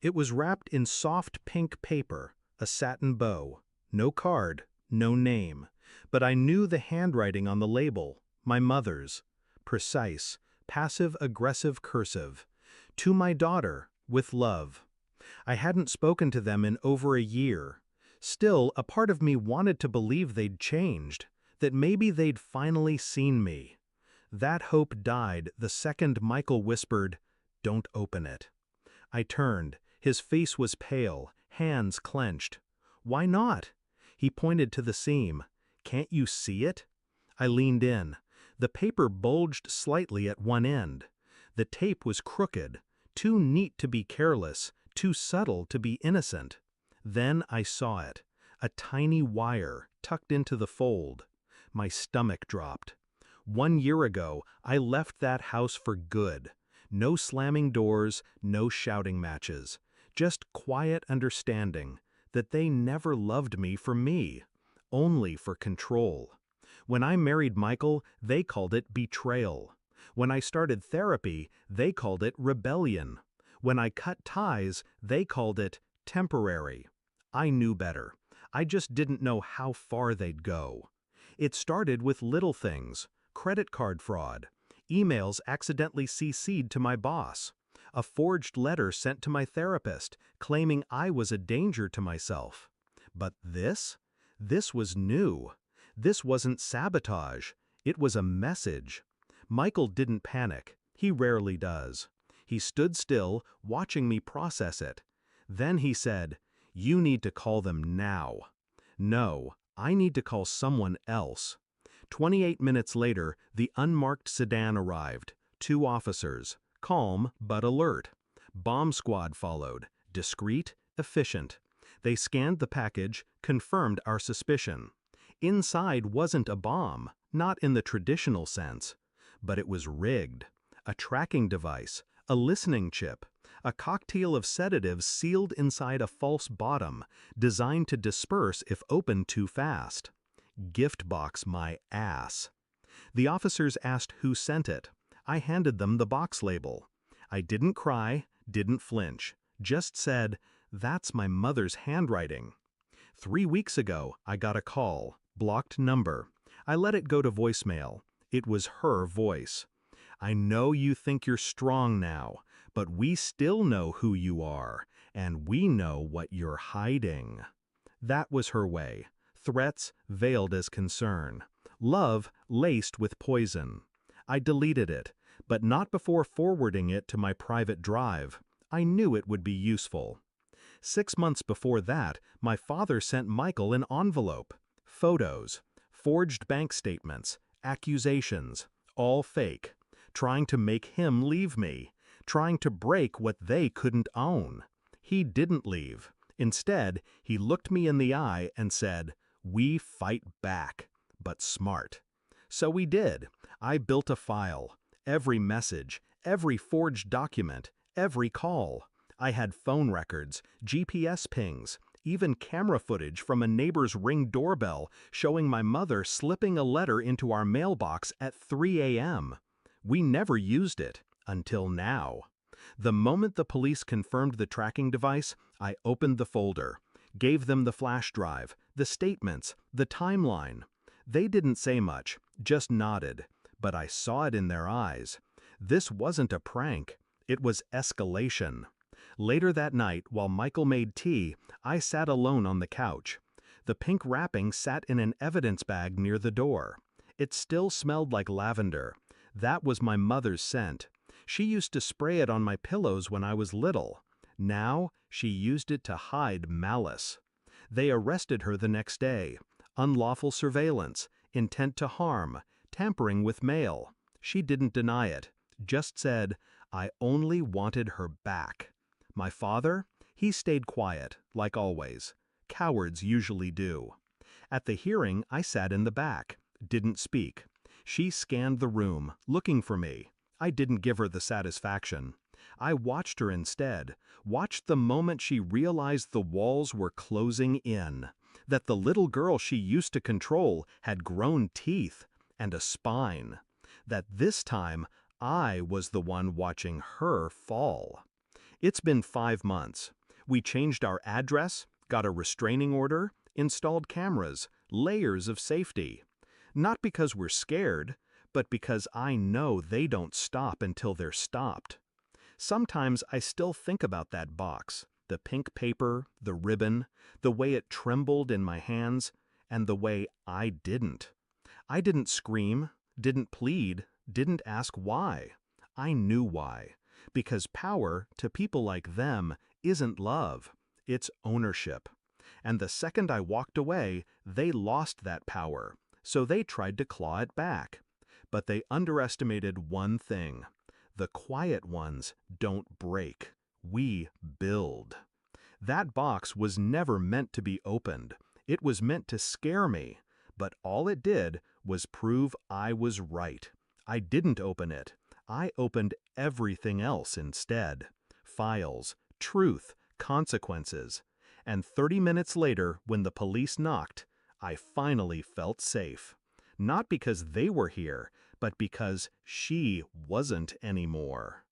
It was wrapped in soft pink paper, a satin bow. No card, no name. But I knew the handwriting on the label, my mother's. Precise, passive-aggressive cursive. To my daughter, with love. I hadn't spoken to them in over a year. Still, a part of me wanted to believe they'd changed, that maybe they'd finally seen me. That hope died the second Michael whispered, "Don't open it." I turned. His face was pale, hands clenched. "Why not?" He pointed to the seam. "Can't you see it?" I leaned in. The paper bulged slightly at one end. The tape was crooked, too neat to be careless, too subtle to be innocent. Then I saw it, a tiny wire tucked into the fold. My stomach dropped. 1 year ago, I left that house for good. No slamming doors, no shouting matches. Just quiet understanding that they never loved me for me, only for control. When I married Michael, they called it betrayal. When I started therapy, they called it rebellion. When I cut ties, they called it temporary. I knew better. I just didn't know how far they'd go. It started with little things: credit card fraud, emails accidentally CC'd to my boss, a forged letter sent to my therapist claiming I was a danger to myself. But this? This was new. This wasn't sabotage. It was a message. Michael didn't panic. He rarely does. He stood still, watching me process it. Then he said, "You need to call them now." No, I need to call someone else. 28 minutes later, the unmarked sedan arrived. 2 officers, calm but alert. Bomb squad followed, discreet, efficient. They scanned the package, confirmed our suspicion. Inside wasn't a bomb, not in the traditional sense. But it was rigged. A tracking device, a listening chip, a cocktail of sedatives sealed inside a false bottom, designed to disperse if opened too fast. Gift box my ass. The officers asked who sent it. I handed them the box label. I didn't cry, didn't flinch, just said, "That's my mother's handwriting." 3 weeks ago, I got a call, blocked number. I let it go to voicemail. It was her voice. "I know you think you're strong now, but we still know who you are, and we know what you're hiding." That was her way. Threats veiled as concern. Love laced with poison. I deleted it, but not before forwarding it to my private drive. I knew it would be useful. 6 months before that, my father sent Michael an envelope. Photos, forged bank statements, accusations, all fake. Trying to make him leave me. Trying to break what they couldn't own. He didn't leave. Instead, he looked me in the eye and said, "We fight back, but smart." So we did. I built a file. Every message, every forged document, every call. I had phone records, GPS pings, even camera footage from a neighbor's Ring doorbell showing my mother slipping a letter into our mailbox at 3 a.m. We never used it, until now. The moment the police confirmed the tracking device, I opened the folder, gave them the flash drive, the statements, the timeline. They didn't say much, just nodded, but I saw it in their eyes. This wasn't a prank, it was escalation. Later that night, while Michael made tea, I sat alone on the couch. The pink wrapping sat in an evidence bag near the door. It still smelled like lavender. That was my mother's scent. She used to spray it on my pillows when I was little. Now, she used it to hide malice. They arrested her the next day. Unlawful surveillance, intent to harm, tampering with mail. She didn't deny it, just said, "I only wanted her back." My father? He stayed quiet, like always. Cowards usually do. At the hearing, I sat in the back, didn't speak. She scanned the room, looking for me. I didn't give her the satisfaction. I watched her instead, watched the moment she realized the walls were closing in, that the little girl she used to control had grown teeth and a spine, that this time I was the one watching her fall. It's been 5 months. We changed our address, got a restraining order, installed cameras, layers of safety. Not because we're scared, but because I know they don't stop until they're stopped. Sometimes I still think about that box, the pink paper, the ribbon, the way it trembled in my hands, and the way I didn't. I didn't scream, didn't plead, didn't ask why. I knew why. Because power, to people like them, isn't love. It's ownership. And the second I walked away, they lost that power. So they tried to claw it back. But they underestimated one thing. The quiet ones don't break. We build. That box was never meant to be opened. It was meant to scare me. But all it did was prove I was right. I didn't open it. I opened everything else instead. Files, truth, consequences. And 30 minutes later, when the police knocked, I finally felt safe. Not because they were here, but because she wasn't anymore.